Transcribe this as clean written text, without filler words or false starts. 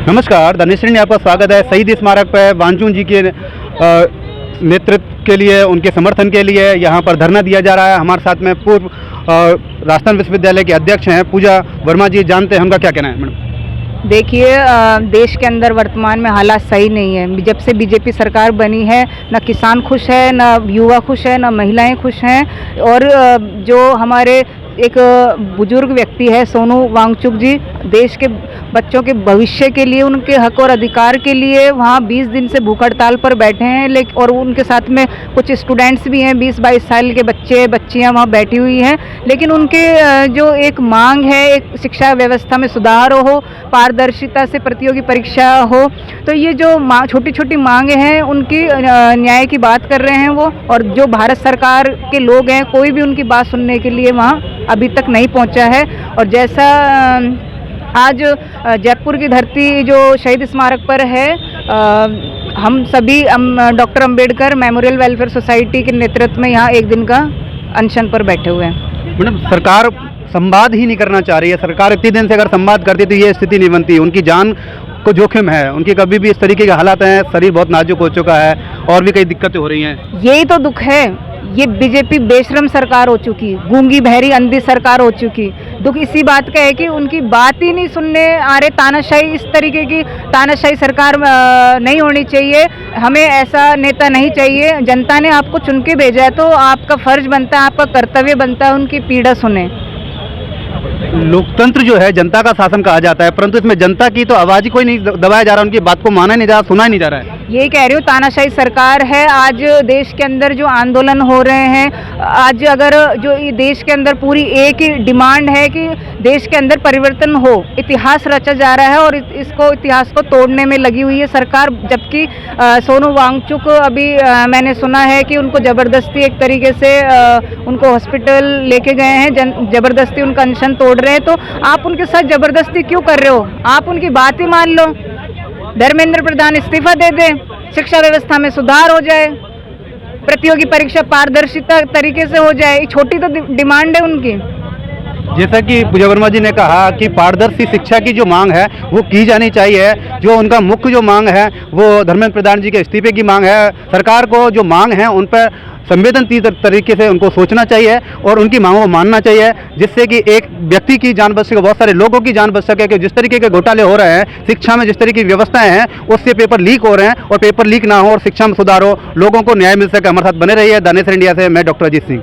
नमस्कार, धनेश्वरी ने आपका स्वागत है। शहीद स्मारक पर वांचून जी के नेतृत्व के लिए, उनके समर्थन के लिए यहाँ पर धरना दिया जा रहा है। हमारे साथ में पूर्व राजस्थान विश्वविद्यालय के अध्यक्ष हैं पूजा वर्मा जी, जानते हैं उनका क्या कहना है। मैडम देखिए, देश के अंदर वर्तमान में हालात सही नहीं है। जब से बीजेपी सरकार बनी है, ना किसान खुश है, ना युवा खुश है, ना महिलाएं खुश हैं। और जो हमारे एक बुजुर्ग व्यक्ति है सोनू वांगचुक जी, देश के बच्चों के भविष्य के लिए, उनके हक और अधिकार के लिए वहाँ 20 दिन से भूख हड़ताल पर बैठे हैं। लेकिन और उनके साथ में कुछ स्टूडेंट्स भी हैं, 20-22 साल के बच्चे बच्चियाँ वहाँ बैठी हुई हैं। लेकिन उनके जो एक मांग है, एक शिक्षा व्यवस्था में सुधार हो, पारदर्शिता से प्रतियोगी परीक्षा हो, तो ये जो छोटी छोटी मांगे हैं उनकी न्याय की बात कर रहे हैं वो। और जो भारत सरकार के लोग हैं, कोई भी उनकी बात सुनने के लिए वहाँ अभी तक नहीं पहुंचा है। और जैसा आज जयपुर की धरती जो शहीद स्मारक पर है, हम सभी doctor Ambedkar memorial welfare society के नेतृत्व में यहाँ एक दिन का अनशन पर बैठे हुए हैं। मैडम, सरकार संवाद ही नहीं करना चाह रही है। सरकार इतने दिन से अगर संवाद करती तो ये स्थिति नहीं बनती। उनकी जान को जोखिम है, उनकी कभी भी इस तरीके के हालात हैं, शरीर बहुत नाजुक हो चुका है और भी कई दिक्कतें हो रही हैं। यही तो दुख है। ये बीजेपी बेशरम सरकार हो चुकी, गूंगी बहरी अंधी सरकार हो चुकी। दुख इसी बात का है कि उनकी बात ही नहीं सुनने आ रहे। तानाशाही, इस तरीके की तानाशाही सरकार नहीं होनी चाहिए। हमें ऐसा नेता नहीं चाहिए। जनता ने आपको चुन के भेजा है तो आपका फर्ज बनता है, आपका कर्तव्य बनता है उनकी पीड़ा सुने। लोकतंत्र जो है जनता का शासन कहा जाता है, परंतु इसमें जनता की तो आवाज़ ही कोई नहीं दबाया जा रहा, उनकी बात को माना नहीं जा रहा, सुना ही नहीं जा रहा है। यही कह रही हूँ, तानाशाही सरकार है। आज देश के अंदर जो आंदोलन हो रहे हैं, आज अगर जो ये देश के अंदर पूरी एक ही डिमांड है कि देश के अंदर परिवर्तन हो, इतिहास रचा जा रहा है और इसको इतिहास को तोड़ने में लगी हुई है सरकार। जबकि सोनू वांगचुक अभी मैंने सुना है कि उनको ज़बरदस्ती एक तरीके से उनको हॉस्पिटल लेके गए हैं, ज़बरदस्ती उनका अनशन तोड़ रहे हैं। तो आप उनके साथ ज़बरदस्ती क्यों कर रहे हो? आप उनकी बात ही मान लो। धर्मेंद्र प्रधान इस्तीफा दे दें, शिक्षा व्यवस्था में सुधार हो जाए, प्रतियोगी परीक्षा पारदर्शिता तरीके से हो जाए। छोटी तो डिमांड है उनकी। जैसा कि पूजा वर्मा जी ने कहा कि पारदर्शी शिक्षा की जो मांग है वो की जानी चाहिए। जो उनका मुख्य जो मांग है वो धर्मेंद्र प्रधान जी के इस्तीफे की मांग है। सरकार को जो मांग है उन पर संवेदनशील तरीके से उनको सोचना चाहिए और उनकी मांगों को मानना चाहिए, जिससे कि एक व्यक्ति की जान बच सके, बहुत सारे लोगों की जान बच सके। कि जिस तरीके के घोटाले हो रहे हैं शिक्षा में, जिस तरीके की व्यवस्थाएं हैं, उससे पेपर लीक हो रहे हैं और पेपर लीक ना हो और शिक्षा में सुधार हो, लोगों को न्याय मिल सके। हमारे साथ बने रहिए। धनेश्वरी इंडिया से मैं डॉक्टर अजीत सिंह।